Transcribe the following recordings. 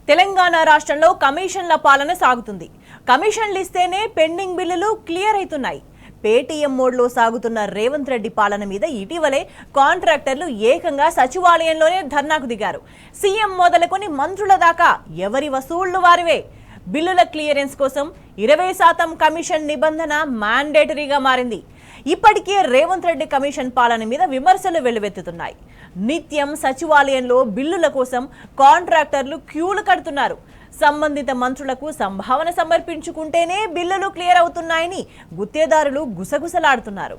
తెలంగాణ రాష్ట్రంలో కమిషన్ల పాలన సాగుతుంది. కమిషన్లు ఇస్తేనే పెండింగ్ బిల్లులు క్లియర్ అవుతున్నాయి. పేటీఎం మోడ్లో సాగుతున్న రేవంత్ రెడ్డి పాలన మీద ఇటీవలే కాంట్రాక్టర్లు ఏకంగా సచివాలయంలోనే ధర్నాకు దిగారు. సీఎం మొదలుకొని మంత్రుల దాకా ఎవరి వసూళ్లు వారివే. బిల్లుల క్లియరెన్స్ కోసం 20% కమిషన్ నిబంధన మ్యాండేటరీగా మారింది. ఇప్పటికే రేవంత్ రెడ్డి కమిషన్ పాలన మీద విమర్శలు వెల్లువెత్తుతున్నాయి. నిత్యం సచివాలయంలో బిల్లుల కోసం కాంట్రాక్టర్లు క్యూలు కడుతున్నారు. సంబంధిత మంత్రులకు సంభావన సమర్పించుకుంటేనే బిల్లులు క్లియర్ అవుతున్నాయని గుత్తేదారులు గుసగుసలాడుతున్నారు.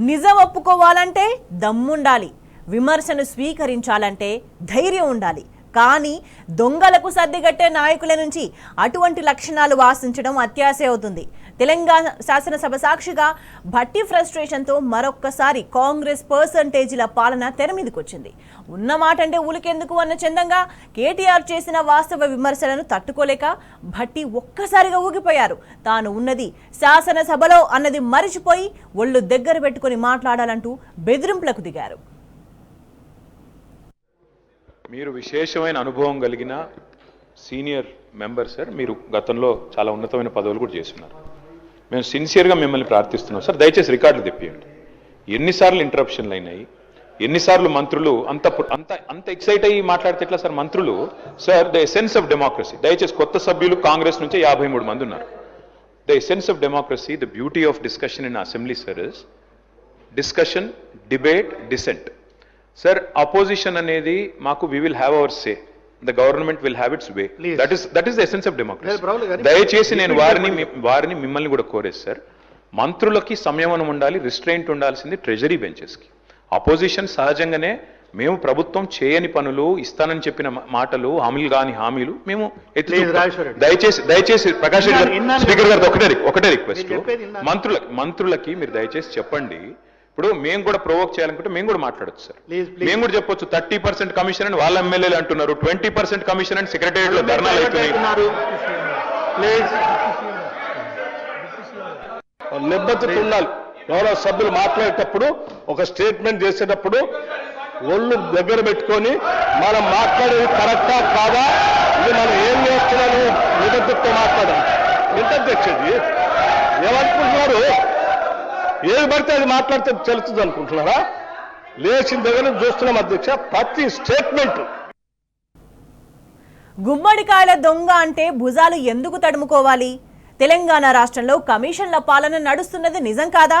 నిజం ఒప్పుకోవాలంటే దమ్ముండాలి, విమర్శను స్వీకరించాలంటే ధైర్యం ఉండాలి. కానీ దొంగలకు సర్దిగట్టే నాయకుల నుంచి అటువంటి లక్షణాలు ఆశించడం అత్యాశ అవుతుంది. తెలంగాణ శాసనసభ సాక్షిగా భట్టి ఫ్రస్ట్రేషన్తో మరొక్కసారి కాంగ్రెస్ పర్సంటేజీల పాలన తెర మీదకొచ్చింది. ఉన్నమాట అంటే ఉలికెందుకు అన్న చందంగా కేటీఆర్ చేసిన వాస్తవ విమర్శలను తట్టుకోలేక భట్టి ఒక్కసారిగా ఊగిపోయారు. తాను ఉన్నది శాసనసభలో అన్నది మరిచిపోయి ఒళ్ళు దగ్గర పెట్టుకుని మాట్లాడాలంటూ బెదిరింపులకు దిగారు. మీరు విశేషమైన అనుభవం కలిగిన సీనియర్ మెంబర్ సార్. మీరు గతంలో చాలా ఉన్నతమైన పదవులు కూడా చేస్తున్నారు. మేము సిన్సియర్గా మిమ్మల్ని ప్రార్థిస్తున్నాం సార్, దయచేసి రికార్డులు తెప్పియండి. ఎన్నిసార్లు ఇంటరప్షన్లు అయినాయి, ఎన్నిసార్లు మంత్రులు అంత అంత అంత ఎక్సైట్ అయ్యి మాట్లాడితే ఎట్లా సార్? మంత్రులు sir the essence of democracy. దయచేసి కొత్త సభ్యులు కాంగ్రెస్ నుంచి 53 మంది ఉన్నారు. The essence of democracy, the beauty of discussion in assembly sir is discussion, debate, dissent. Sir opposition అనేది మాకు we will have our say, the government will have its way. That is the essence of democracy. దయచేసి నేను వారిని మిమ్మల్ని కూడా కోరేది sir, మంత్రులకి సంయమనం ఉండాలి, రిస్ట్రెయింట్ ఉండాల్సింది ట్రెజరీ బెంచెస్కి. అపోజిషన్ సహజంగానే మేము ప్రభుత్వం చేయని పనులు, ఇస్తానని చెప్పిన మాటలు, హామీలు కాని హామీలు మేము దయచేసి ప్రకాష్ రెడ్డి గారు, స్పీకర్ గారు ఒకటే రిక్వెస్ట్, మంత్రులకి మీరు దయచేసి చెప్పండి. ఇప్పుడు మేము కూడా ప్రొవోక్ చేయాలనుకుంటే మేము కూడా మాట్లాడచ్చు సార్. మేము కూడా చెప్పొచ్చు 30% కమిషన్ అని వాళ్ళ ఎమ్మెల్యేలు అంటున్నారు, 20% కమిషన్ అని సెక్రటేరియట్ లో ధర్నాలు అవుతున్నాయి. నిబద్ధత ఉండాలి. గౌరవ సభ్యులు మాట్లాడేటప్పుడు, ఒక స్టేట్మెంట్ చేసేటప్పుడు ఒళ్ళు దగ్గర పెట్టుకొని మనం మాట్లాడేది కరెక్టా కాదా, ఇది మనం ఏం చేస్తున్నాము నిబద్ధతతో మాట్లాడాలి. ఎంత అధ్యక్షుడి ఏమనుకుంటున్నారు? ఏది పడితే అది మాట్లాడితే తెలుస్తుంది అనుకుంటున్నారా? లేచిన దగ్గర చూస్తున్నాం అధ్యక్ష, ప్రతి స్టేట్మెంట్. గుమ్మడికాయల దొంగ అంటే భుజాలు ఎందుకు తడుముకోవాలి? తెలంగాణ రాష్ట్రంలో కమిషన్ల పాలన నడుస్తున్నది నిజం కాదా?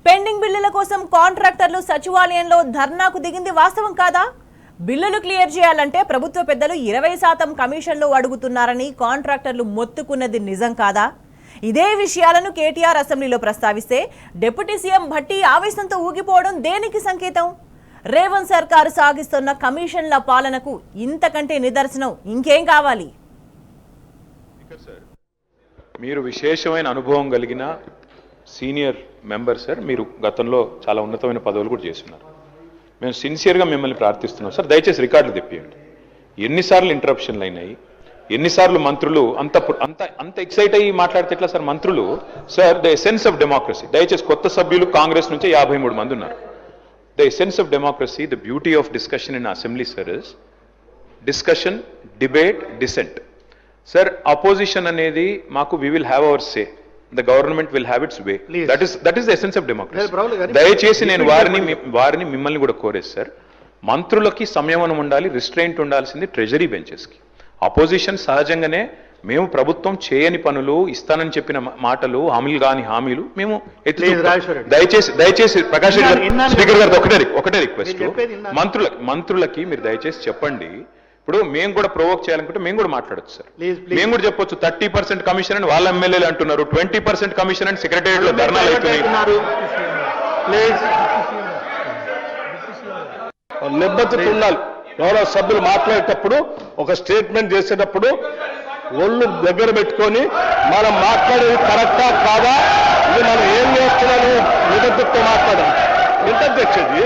పెండింగ్ బిల్లుల కోసం కాంట్రాక్టర్లు సచివాలయంలో ధర్నాకు దిగింది వాస్తవం కాదా? బిల్లులు క్లియర్ చేయాలంటే ప్రభుత్వ పెద్దలు 20% కమిషన్లు అడుగుతున్నారని కాంట్రాక్టర్లు మొత్తుకున్నది నిజం కాదా? ఇదే విషయాలను కేటీఆర్ అసెంబ్లీలో ప్రస్తావిస్తే డిప్యూటీ సీఎం భట్టి ఆవేశంతో ఊగిపోవడం దేనికి సంకేతం? రేవంత్ సర్కారు సాగిస్తున్న కమిషన్ల పాలనకు ఇంతకంటే నిదర్శనం ఇంకేం కావాలి? మీరు విశేషమైన అనుభవం కలిగిన సీనియర్ మెంబర్ సార్. మీరు గతంలో చాలా ఉన్నతమైన పదవులు కూడా చేస్తున్నారు. మేము సిన్సియర్గా మిమ్మల్ని ప్రార్థిస్తున్నాం సార్, దయచేసి రికార్డులు తెప్పియండి. ఎన్నిసార్లు ఇంటరప్షన్లు అయినాయి, ఎన్నిసార్లు మంత్రులు అంత అంత అంత ఎక్సైట్ అయ్యి మాట్లాడితే ఎట్లా సార్? మంత్రులు sir the essence of democracy. దయచేసి కొత్త సభ్యులు కాంగ్రెస్ నుంచి 53 మంది ఉన్నారు. The essence of democracy, the beauty of discussion in assembly sir is discussion, debate, dissent. Sir opposition అనేది మాకు we will have our say, the government will have its way. That is the essence of democracy. దయచేసి నేను వారిని మిమ్మల్ని కూడా కోరేది sir, మంత్రులకి సంయమనం ఉండాలి, రిస్ట్రెయింట్ ఉండాల్సింది ట్రెజరీ బెంచెస్కి. అపోజిషన్ సహజంగానే మేము ప్రభుత్వం చేయని పనులు, ఇస్తానని చెప్పిన మాటలు, హామీలు కాని హామీలు మేము దయచేసి ప్రకాష్ రెడ్డి గారు, స్పీకర్ గారు ఒకటే రిక్వెస్ట్, మంత్రులకి మీరు దయచేసి చెప్పండి. ఇప్పుడు మేము కూడా ప్రొవోక్ చేయాలనుకుంటే మేము కూడా మాట్లాడచ్చు సార్. Please. మేము కూడా చెప్పొచ్చు 30% కమిషన్ అని వాళ్ళ ఎమ్మెల్యేలు అంటున్నారు, 20% కమిషన్ అని సెక్రటేరియట్ లో ధర్నాలు అవుతున్నాయి. ప్లీజ్ నిబద్ధత ఉండాలి. గౌరవ సభ్యులు మాట్లాడేటప్పుడు ఒక స్టేట్మెంట్ చేసేటప్పుడు ఒళ్ళు దగ్గర పెట్టుకొని మనం మాట్లాడేది కరెక్టా కాదా, ఇది మనం ఏం చేస్తున్నాము నిబద్ధతతో మాట్లాడాలి. ఎంత అధ్యక్షుడి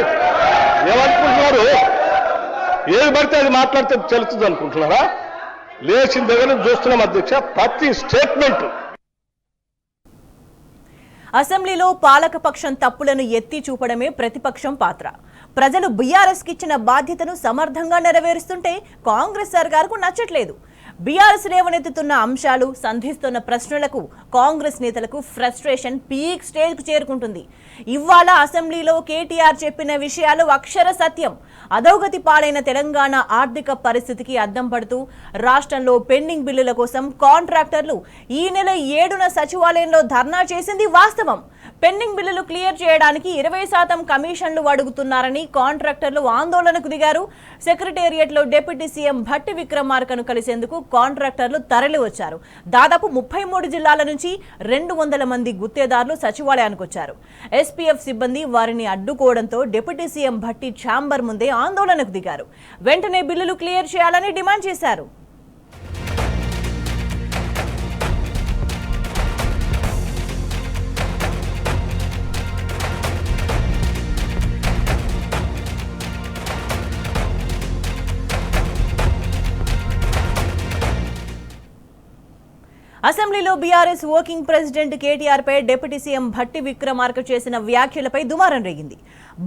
ఏమనుకుంటున్నారు? ఏది పడితే అది మాట్లాడితే తెలుస్తుంది అనుకుంటున్నారా? లేచిన దగ్గర నుంచి చూస్తున్నాం అధ్యక్ష, ప్రతి స్టేట్మెంట్. అసెంబ్లీలో పాలకపక్షం తప్పులను ఎత్తి చూపడమే ప్రతిపక్షం పాత్ర. ప్రజలు బీఆర్ఎస్కి ఇచ్చిన బాధ్యతను సమర్థంగా నెరవేరుస్తుంటే కాంగ్రెస్ సర్కారుకు నచ్చట్లేదు. బీఆర్ఎస్ లేవనెత్తుతున్న అంశాలు, సంధిస్తున్న ప్రశ్నలకు కాంగ్రెస్ నేతలకు ఫ్రస్ట్రేషన్ పీక్ స్టేజ్కు చేరుకుంటుంది. ఇవాళ అసెంబ్లీలో కేటీఆర్ చెప్పిన విషయాలు అక్షర సత్యం. అధోగతి పాలైన తెలంగాణ ఆర్థిక పరిస్థితికి అద్దం పడుతూ రాష్ట్రంలో పెండింగ్ బిల్లుల కోసం కాంట్రాక్టర్లు ఈ నెల 7న సచివాలయంలో ధర్నా చేసింది వాస్తవం. పెండింగ్ బిల్లులు క్లియర్ చేయడానికి 20% కమిషన్లు అడుగుతున్నారని కాంట్రాక్టర్లు ఆందోళనకు దిగారు. సెక్రటేరియట్లో డిప్యూటీ సీఎం భట్టి విక్రమార్కను కలిసేందుకు కాంట్రాక్టర్లు తరలి వచ్చారు. దాదాపు 33 జిల్లాల నుంచి 200 మంది గుత్తేదారులు సచివాలయానికి వచ్చారు. ఎస్పీఎఫ్ సిబ్బంది వారిని అడ్డుకోవడంతో డిప్యూటీ సీఎం భట్టి ఛాంబర్ ముందే ఆందోళనకు దిగారు. వెంటనే బిల్లులు క్లియర్ చేయాలని డిమాండ్ చేశారు. అసెంబ్లీలో బీఆర్ఎస్ వర్కింగ్ ప్రెసిడెంట్ కేటీఆర్ పై డిప్యూటీ సీఎం భట్టి విక్రమార్క చేసిన వ్యాఖ్యలపై దుమారం రేగింది.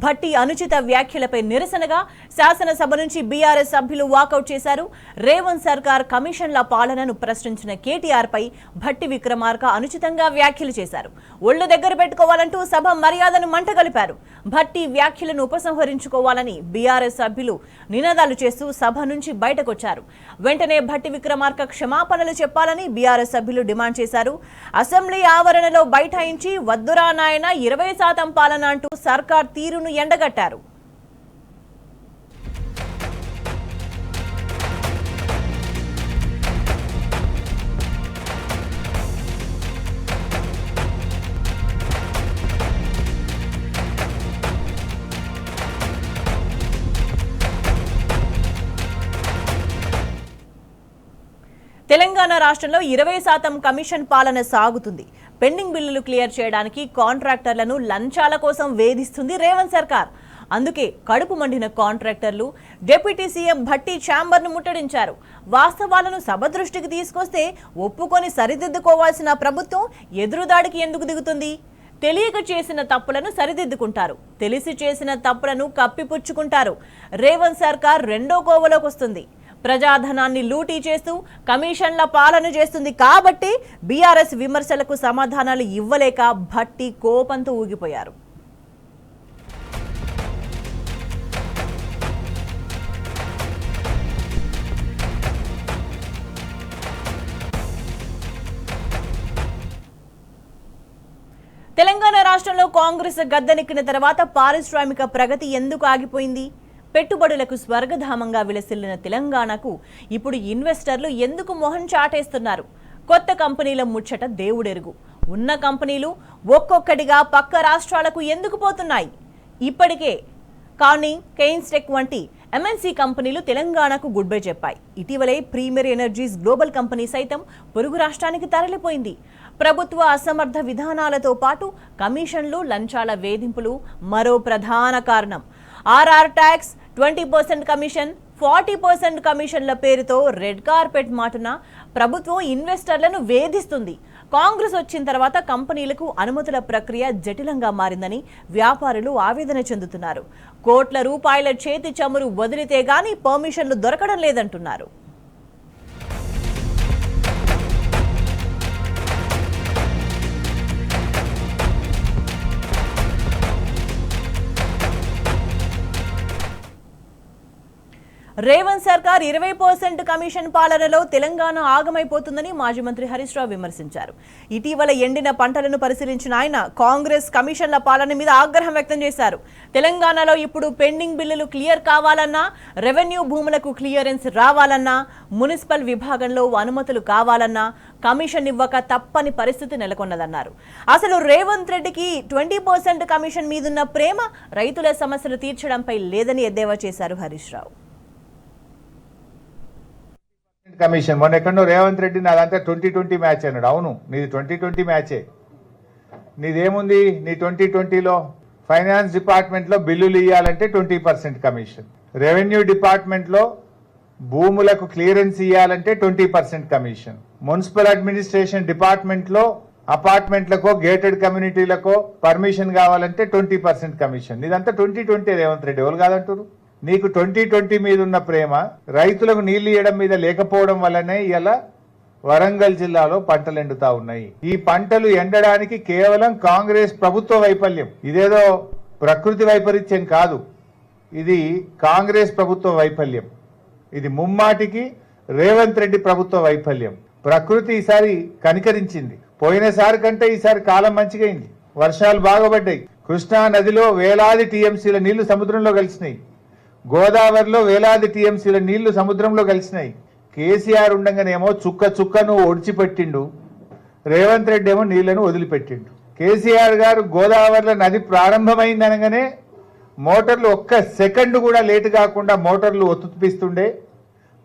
భట్టి అనుచిత వ్యాఖ్యలపై నిరసనగా శాసనసభ నుంచి బీఆర్ఎస్ సభ్యులు వాకౌట్ చేశారు. రేవంత్ సర్కార్ కమిషన్ల పాలనను ప్రశ్నించిన కేటీఆర్ పై భట్టి విక్రమార్క అనుచితంగా వ్యాఖ్యలు చేశారు. ఒళ్ళు దగ్గర పెట్టుకోవాలంటూ సభ మర్యాదను మంటగలిపారు. భట్టి వ్యాఖ్యలను ఉపసంహరించుకోవాలని బీఆర్ఎస్ సభ్యులు నినాదాలు చేస్తూ సభ నుంచి బయటకొచ్చారు. వెంటనే భట్టి విక్రమార్క క్షమాపణలు చెప్పాలని బీఆర్ఎస్ సభ్యులు డిమాండ్ చేశారు. అసెంబ్లీ ఆవరణలో బైఠాయించి వద్దురా నాయన 20% పాలన అంటూ సర్కార్ తీరును ఎండగట్టారు. తెలంగాణ రాష్ట్రంలో 20% కమిషన్ పాలన సాగుతుంది. పెండింగ్ బిల్లులు క్లియర్ చేయడానికి కాంట్రాక్టర్లను లంచాల కోసం వేధిస్తుంది రేవంత్ సర్కార్. అందుకే కడుపు మండిన కాంట్రాక్టర్లు డిప్యూటీ సీఎం భట్టి ఛాంబర్ను ముట్టడించారు. వాస్తవాలను సభ దృష్టికి తీసుకొస్తే ఒప్పుకొని సరిదిద్దుకోవాల్సిన ప్రభుత్వం ఎదురుదాడికి ఎందుకు దిగుతుంది? తెలియక చేసిన తప్పులను సరిదిద్దుకుంటారు, తెలిసి చేసిన తప్పులను కప్పిపుచ్చుకుంటారు. రేవంత్ సర్కార్ రెండో కోవలోకి వస్తుంది. ప్రజాధనాన్ని లూటీ చేస్తూ కమిషన్ల పాలన చేస్తుంది కాబట్టి బీఆర్ఎస్ విమర్శలకు సమాధానాలు ఇవ్వలేక భట్టి కోపంతో ఊగిపోయారు. తెలంగాణ రాష్ట్రంలో కాంగ్రెస్ గద్దెనెక్కిన తర్వాత పారిశ్రామిక ప్రగతి ఎందుకు ఆగిపోయింది? పెట్టుబడులకు స్వర్గధామంగా విలసిల్లిన తెలంగాణకు ఇప్పుడు ఇన్వెస్టర్లు ఎందుకు మొహం చాటేస్తున్నారు? కొత్త కంపెనీల ముచ్చట దేవుడెరుగు. ఉన్న కంపెనీలు ఒక్కొక్కటిగా పక్క రాష్ట్రాలకు ఎందుకు పోతున్నాయి? ఇప్పటికే కానీ కెయిన్స్టెక్ వంటి ఎంఎన్సీ కంపెనీలు తెలంగాణకు గుడ్ బై చెప్పాయి. ఇటీవలే ప్రీమియర్ ఎనర్జీస్ గ్లోబల్ కంపెనీ సైతం పొరుగు రాష్ట్రానికి తరలిపోయింది. ప్రభుత్వ అసమర్థ విధానాలతో పాటు కమిషన్లు, లంచాల వేధింపులు మరో ప్రధాన కారణం. ఆర్ఆర్ ట్యాక్స్, 20% కమిషన్, 40% కమిషన్ల పేరుతో రెడ్ కార్పెట్ మాటున ప్రభుత్వం ఇన్వెస్టర్లను వేధిస్తుంది. కాంగ్రెస్ వచ్చిన తర్వాత కంపెనీలకు అనుమతుల ప్రక్రియ జటిలంగా మారిందని వ్యాపారులు ఆవేదన చెందుతున్నారు. కోట్ల రూపాయల చేతి చమురు వదిలితే గానీ పర్మిషన్లు దొరకడం లేదంటున్నారు. రేవంత్ సర్కార్ 20% కమిషన్ పాలనలో తెలంగాణ ఆగమైపోతుందని మాజీ మంత్రి హరీష్ రావు విమర్శించారు. ఇటీవల ఎండిన పంటలను పరిశీలించిన ఆయన కాంగ్రెస్ కమిషన్ల పాలన మీద ఆగ్రహం వ్యక్తం చేశారు. తెలంగాణలో ఇప్పుడు పెండింగ్ బిల్లులు క్లియర్ కావాలన్నా, రెవెన్యూ భూములకు క్లియరెన్స్ రావాలన్నా, మున్సిపల్ విభాగంలో అనుమతులు కావాలన్నా కమిషన్ ఇవ్వక తప్పని పరిస్థితి నెలకొన్నదన్నారు. అసలు రేవంత్ రెడ్డికి 20% కమిషన్ మీదున్న ప్రేమ రైతుల సమస్యలు తీర్చడంపై లేదని ఎద్దేవా చేశారు హరీష్ రావు. కమిషన్ మొన్న ఎక్కడో రేవంత్ రెడ్డి నాదంతా 2020 మ్యాచ్ అన్నాడు. అవును, నీది 2020 మ్యాచే. నీదేముంది? నీ 2020లో ఫైనాన్స్ డిపార్ట్మెంట్లో బిల్లులు ఇవ్వాలంటే 20% కమిషన్, రెవెన్యూ డిపార్ట్మెంట్లో భూములకు క్లియరెన్స్ ఇవ్వాలంటే 20% కమిషన్, మున్సిపల్ అడ్మినిస్ట్రేషన్ డిపార్ట్మెంట్లో అపార్ట్మెంట్లకో గేటెడ్ కమ్యూనిటీలకో పర్మిషన్ కావాలంటే 20% కమిషన్. నీదంతా 2020 రేవంత్ రెడ్డి. ఎవరు కాదంటారు? నీకు 2020 మీద ఉన్న ప్రేమ రైతులకు నీళ్లు ఇవ్వడం మీద లేకపోవడం వల్లనే ఇలా వరంగల్ జిల్లాలో పంటలు ఎండుతా ఉన్నాయి. ఈ పంటలు ఎండడానికి కేవలం కాంగ్రెస్ ప్రభుత్వ వైఫల్యం. ఇదేదో ప్రకృతి వైపరీత్యం కాదు, ఇది కాంగ్రెస్ ప్రభుత్వ వైఫల్యం. ఇది ముమ్మాటికి రేవంత్ రెడ్డి ప్రభుత్వ వైఫల్యం. ప్రకృతి ఈసారి కనికరించింది. పోయినసారి కంటే ఈసారి కాలం మంచిగా అయింది. వర్షాలు బాగా పడ్డాయి. కృష్ణా నదిలో వేలాది టీఎంసీల నీళ్లు సముద్రంలో కలిసినాయి. గోదావరిలో వేలాది టీఎంసీల నీళ్లు సముద్రంలో కలిసినాయి. కేసీఆర్ ఉండగానేమో చుక్క చుక్కను ఒడిచిపెట్టిండు, రేవంత్ రెడ్డి ఏమో నీళ్లను వదిలిపెట్టిండు. కేసీఆర్ గారు గోదావరిలో నది ప్రారంభమైందనగానే మోటార్లు ఒక్క సెకండ్ కూడా లేటు కాకుండా మోటార్లు ఒత్తుపిస్తుండే,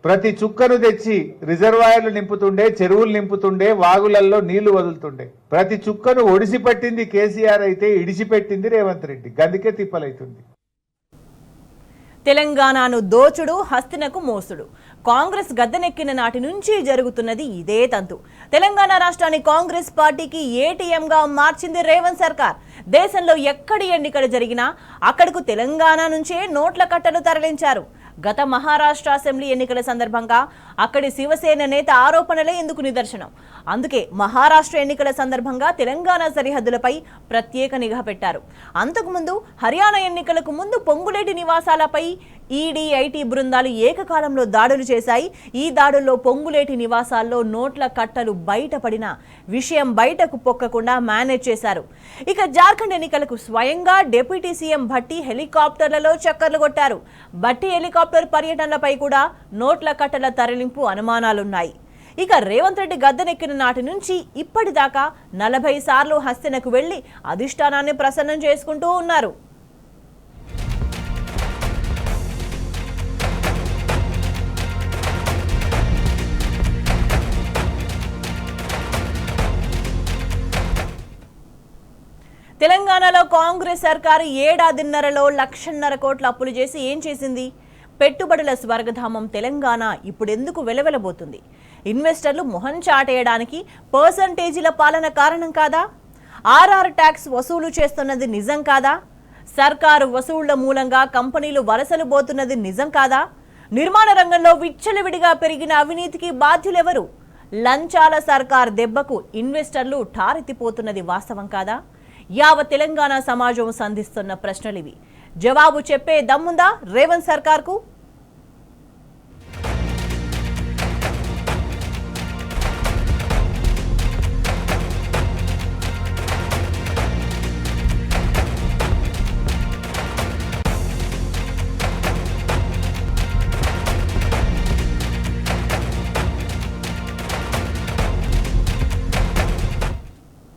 ప్రతి చుక్కను తెచ్చి రిజర్వాయర్లు నింపుతుండే, చెరువులు నింపుతుండే, వాగులల్లో నీళ్లు వదులుతుండే. ప్రతి చుక్కను ఒడిసిపెట్టింది కేసీఆర్ అయితే ఇడిచిపెట్టింది రేవంత్ రెడ్డి. గందుకే తిప్పలైతుంది. తెలంగాణను దోచుడు, హస్తినకు మోసుడు. కాంగ్రెస్ గద్దెనెక్కిన నాటి నుంచి జరుగుతున్నది ఇదే తంతు. తెలంగాణ రాష్ట్రాన్ని కాంగ్రెస్ పార్టీకి ఏటీఎంగా మార్చింది రేవంత్ సర్కార్. దేశంలో ఎక్కడి ఎన్నికలు జరిగినా అక్కడకు తెలంగాణ నుంచే నోట్ల కట్టలు తరలించారు. గత మహారాష్ట్ర అసెంబ్లీ ఎన్నికల సందర్భంగా అక్కడి శివసేన నేత ఆరోపణలే ఇందుకు నిదర్శనం. అందుకే మహారాష్ట్ర ఎన్నికల సందర్భంగా తెలంగాణ సరిహద్దులపై ప్రత్యేక నిఘా పెట్టారు. అంతకుముందు హర్యానా ఎన్నికలకు ముందు పొంగులేటి నివాసాలపై ఈడీ, ఐటీ బృందాలు ఏకకాలంలో దాడులు చేశాయి. ఈ దాడుల్లో పొంగులేటి నివాసాల్లో నోట్ల కట్టలు బయటపడిన విషయం బయటకు పొక్కకుండా మేనేజ్ చేశారు. ఇక జార్ఖండ్ ఎన్నికలకు స్వయంగా డిప్యూటీ సీఎం భట్టి హెలికాప్టర్లలో చక్కర్లు కొట్టారు. భట్టి హెలికాప్టర్ పర్యటనలపై కూడా నోట్ల కట్టల తరలింపు అనుమానాలున్నాయి. ఇక రేవంత్ రెడ్డి గద్దెనెక్కిన నాటి నుంచి ఇప్పటిదాకా 40 సార్లు హస్తినకు వెళ్లి అధిష్టానాన్ని ప్రసన్నం చేసుకుంటూ ఉన్నారు. తెలంగాణలో కాంగ్రెస్ సర్కారు ఏడాదిన్నరలో 1,50,000 కోట్ల అప్పులు చేసి ఏం చేసింది? పెట్టుబడుల స్వర్గధామం తెలంగాణ ఇప్పుడెందుకు వెలవెలబోతుంది? ఇన్వెస్టర్లు మొహం చాటేయడానికి పర్సంటేజీల పాలన కారణం కాదా? ఆర్ఆర్ ట్యాక్స్ వసూలు చేస్తున్నది నిజం కాదా? సర్కారు వసూళ్ల మూలంగా కంపెనీలు వలసలు పోతున్నది నిజం కాదా? నిర్మాణ రంగంలో విచ్చలవిడిగా పెరిగిన అవినీతికి బాధ్యులెవరు? లంచాల సర్కార్ దెబ్బకు ఇన్వెస్టర్లు ఠారెత్తిపోతున్నది వాస్తవం కాదా? యావత్ తెలంగాణ సమాజం సంధిస్తున్న ప్రశ్నలివి. జవాబు చెప్పే దమ్ముందా రేవంత్ సర్కార్కు?